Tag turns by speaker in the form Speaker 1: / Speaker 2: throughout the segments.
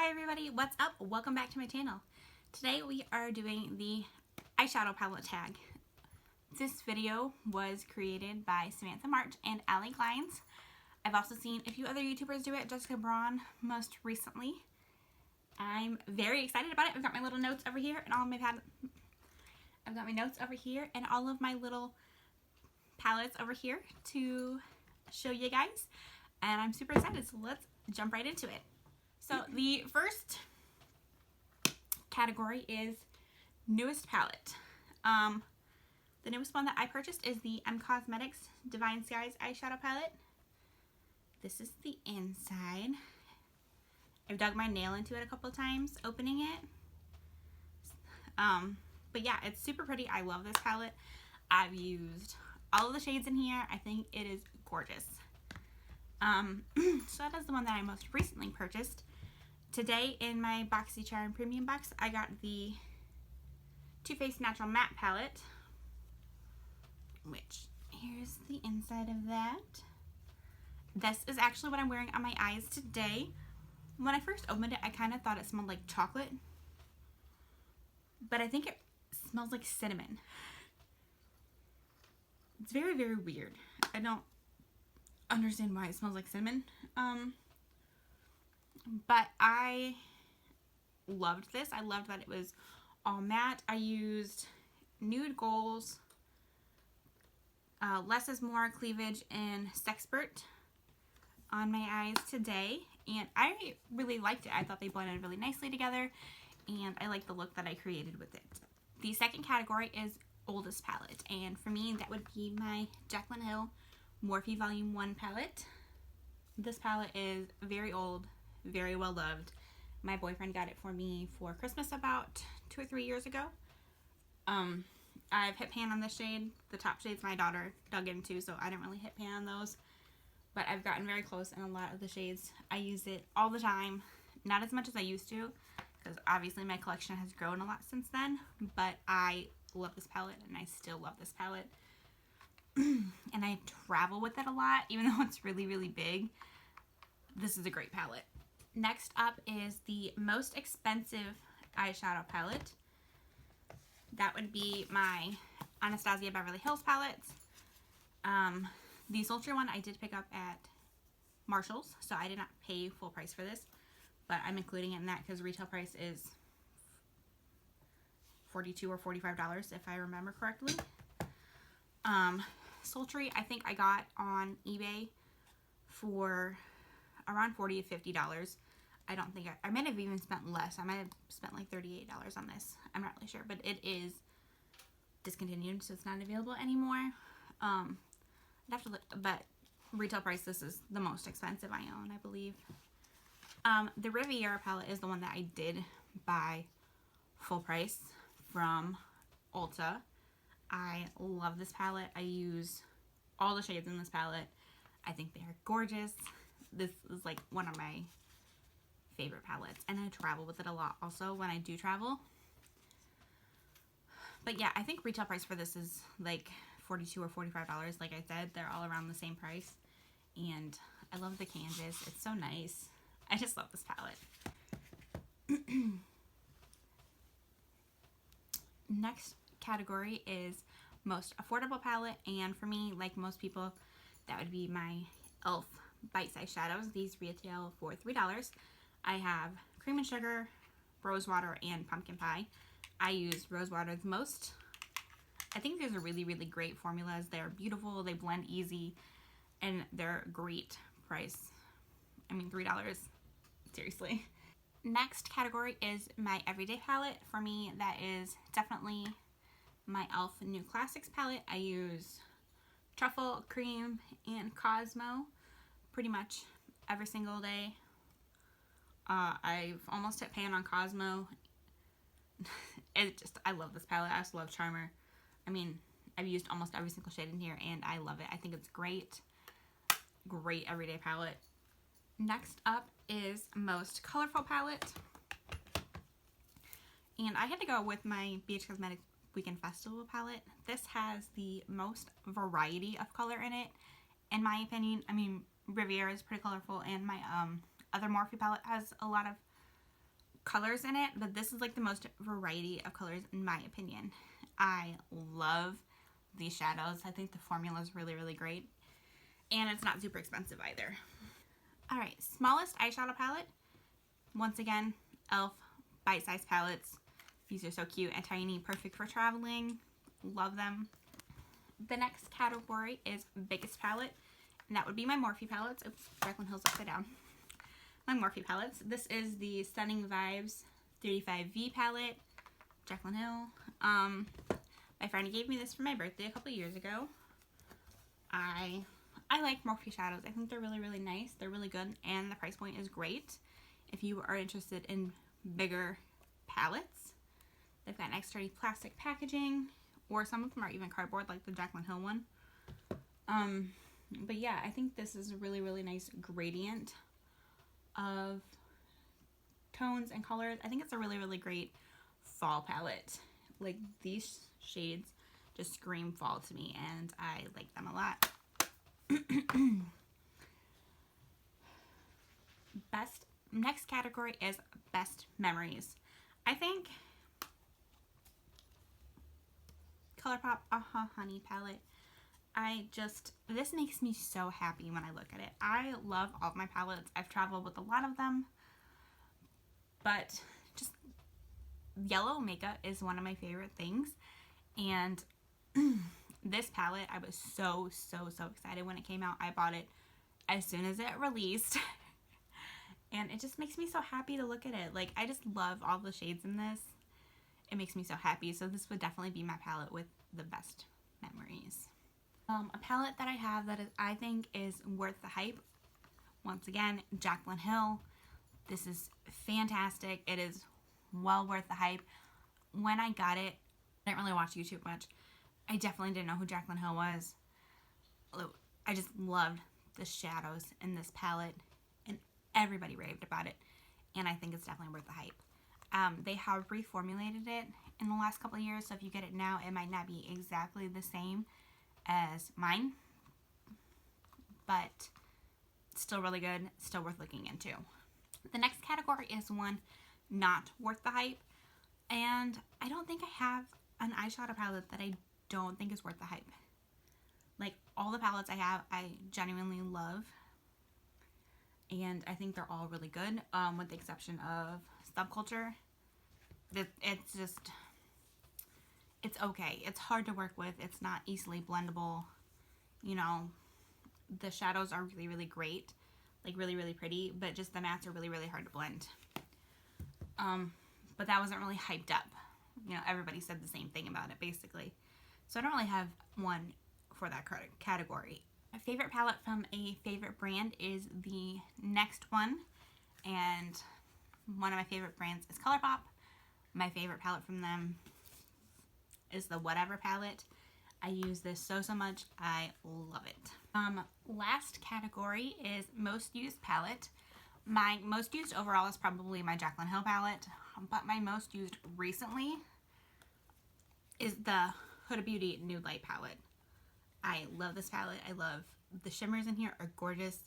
Speaker 1: Hi everybody, what's up? Welcome back to my channel. Today we are doing the eyeshadow palette tag. This video was created by Samantha and Allie Glines. I've also seen a few other YouTubers do it, Jessica Braun most recently. I'm very excited about it. I've got my little notes over here and all of my I've got my notes over here and all of my little palettes over here to show you guys. And I'm super excited, so let's jump right into it. So the first category is newest palette. The newest one that I purchased is the Cosmetics Divine Skies eyeshadow palette. This is the inside. I've dug my nail into it a couple of times opening it. But yeah, it's super pretty. I love this palette. I've used all of the shades in here. I think it is gorgeous. So that is the one that I most recently purchased. Today in my BoxyCharm premium box, I got the Too Faced Natural Matte palette, which here's the inside of that. This is actually what I'm wearing on my eyes today. When I first opened it, I kind of thought it smelled like chocolate, but I think it smells like cinnamon. It's very, very weird. I don't understand why it smells like cinnamon. But I loved this. I loved that it was all matte. I used Nude Goals, Less is More Cleavage, and Sexpert on my eyes today. And I really liked it. I thought they blended really nicely together. And I like the look that I created with it. The second category is oldest palette. And for me, that would be my Jaclyn Hill Morphe Volume 1 palette. This palette is very old, very well loved. My boyfriend got it for me for Christmas about 2 or 3 years ago. I've hit pan on this shade. The top shades my daughter dug into, so I didn't really hit pan on those. But I've gotten very close in a lot of the shades. I use it all the time. Not as much as I used to, because obviously my collection has grown a lot since then. But I love this palette, and I still love this palette. And I travel with it a lot, even though it's really, really big. This is a great palette. Next up is the most expensive eyeshadow palette. That would be my Anastasia Beverly Hills palettes. The Sultry one I did pick up at Marshall's, so I did not pay full price for this, but I'm including it in that because retail price is $42 or $45 if I remember correctly. Sultry I think I got on eBay for around $40 to $50. I don't think I might have even spent less. I might have spent like $38 on this. I'm not really sure, but it is discontinued, so it's not available anymore. I'd have to look, but retail price, this is the most expensive I own, I believe. The Riviera palette is the one that I did buy full price from Ulta. I love this palette. I use all the shades in this palette. I think they are gorgeous. This is like one of my favorite palettes, and I travel with it a lot also when I do travel. But yeah, I think retail price for this is like $42 or $45. Like I said, they're all around the same price, and I love the canvas. It's so nice. I just love this palette. Next category is most affordable palette, and for me, like most people, that would be my e.l.f. bite-sized shadows. These retail for $3. I have Cream and Sugar, Rose Water, and Pumpkin Pie. I use Rose Water the most. I think these are really, really great formulas. They're beautiful, they blend easy, and they're great price. I mean, $3, seriously. Next category is my everyday palette. For me, that is definitely my e.l.f. New Classics palette. I use Truffle, Cream, and Cosmo pretty much every single day. I've almost hit pan on Cosmo. I love this palette. I also love Charmer. I mean, I've used almost every single shade in here, and I love it. I think it's great. Great everyday palette. Next up is most colorful palette. And I had to go with my BH Cosmetics Weekend Festival palette. This has the most variety of color in it, in my opinion. I mean, Riviera is pretty colorful, and my other Morphe palette has a lot of colors in it, but this is like the most variety of colors in my opinion. I love these shadows. I think the formula is really, really great. And it's not super expensive either. Alright, smallest eyeshadow palette. Once again, e.l.f. bite-sized palettes. These are so cute and tiny, perfect for traveling. Love them. The next category is biggest palette, and that would be my Morphe palettes. Oops, Jaclyn Hill's upside down. My Morphe palettes. This is the Stunning Vibes 35V palette, Jaclyn Hill. My friend gave me this for my birthday a couple years ago. I like Morphe shadows. I think they're really, really nice. They're really good, and the price point is great if you are interested in bigger palettes. They've got nice sturdy plastic packaging, or some of them are even cardboard, like the Jaclyn Hill one. But yeah, I think this is a really, really nice gradient of tones and colors. I think it's a really, really great fall palette. Like, these shades just scream fall to me, and I like them a lot. Next category is best memories. I think Colourpop Uh Huh Honey palette. This makes me so happy when I look at it. I love all of my palettes. I've traveled with a lot of them, but just yellow makeup is one of my favorite things. And this palette, I was so excited when it came out. I bought it as soon as it released. And it just makes me so happy to look at it. Like, I just love all the shades in this. It makes me so happy. So this would definitely be my palette with the best memories. A palette that I have that I think is worth the hype. Once again, Jaclyn Hill. This is fantastic. It is well worth the hype. When I got it, I didn't really watch YouTube much. I definitely didn't know who Jaclyn Hill was. I just loved the shadows in this palette, and everybody raved about it, and I think it's definitely worth the hype. They have reformulated it in the last couple of years, so if you get it now, it might not be exactly the same as mine, but still really good, still worth looking into. The next category is one not worth the hype, and I don't think I have an eyeshadow palette that I don't think is worth the hype. Like, all the palettes I have, I genuinely love, and I think they're all really good, with the exception of Subculture. It's just, it's okay. It's hard to work with. It's not easily blendable. You know, the shadows are really, really great. Like, really, really pretty, but just the mattes are really, really hard to blend. But that wasn't really hyped up. You know, everybody said the same thing about it, basically. So I don't really have one for that category. My favorite palette from a favorite brand is the next one. And one of my favorite brands is Colourpop. My favorite palette from them is the Whatever palette. I use this so much. I love it. Last category is most used palette. My most used overall is probably my Jaclyn Hill palette, but my most used recently is the Huda Beauty Nude Light palette. I love this palette. I love the shimmers in here are gorgeous.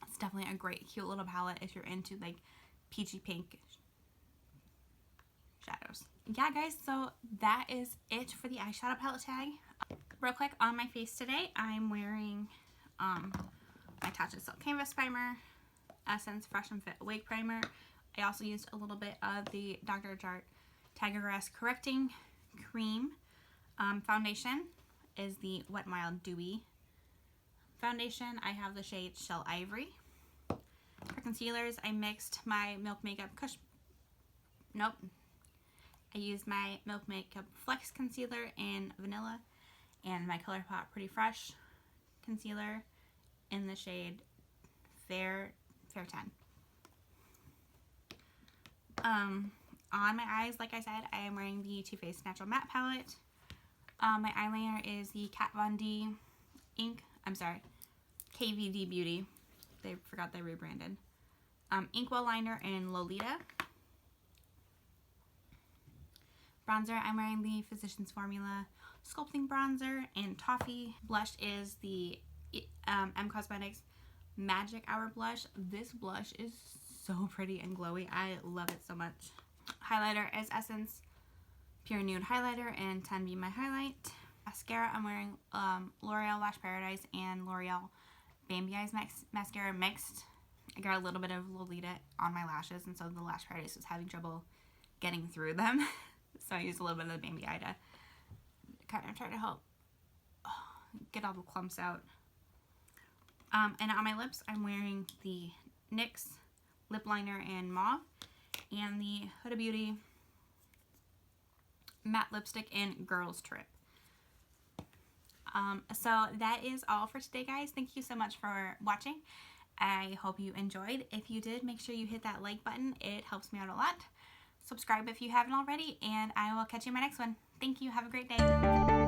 Speaker 1: It's definitely a great, cute little palette if you're into like peachy pink shadows. Yeah, guys, so that is it for the eyeshadow palette tag. Real quick, on my face today, I'm wearing my Tatcha Silk Canvas Primer, Essence Fresh and Fit Awake Primer. I also used a little bit of the Dr. Jart Tiger Grass Correcting Cream. Foundation is the Wet n Wild Dewy foundation. I have the shade Shell Ivory. For concealers, I mixed my Milk Makeup I used my Milk Makeup Flex Concealer in Vanilla and my Colourpop Pretty Fresh Concealer in the shade Fair 10. On my eyes, like I said, I am wearing the Too Faced Natural Matte Palette. My eyeliner is the Kat Von D KVD Beauty. They forgot they rebranded. Inkwell liner in Lolita. Bronzer, I'm wearing the Physicians Formula Sculpting Bronzer in Toffee. Blush is the M Cosmetics Magic Hour Blush. This blush is so pretty and glowy. I love it so much. Highlighter is Essence Pure Nude Highlighter in 10 Be My Highlight. Mascara, I'm wearing L'Oreal Lash Paradise and L'Oreal Bambi Eyes mascara mixed. I got a little bit of Lolita on my lashes, and so the Lash Paradise was having trouble getting through them. So I used a little bit of the Bambi Eye to kind of try to help get all the clumps out. And on my lips, I'm wearing the NYX lip liner in Mauve and the Huda Beauty matte lipstick in Girls Trip. So that is all for today, guys. Thank you so much for watching. I hope you enjoyed. If you did, make sure you hit that like button. It helps me out a lot. Subscribe if you haven't already, and I will catch you in my next one. Thank you. Have a great day.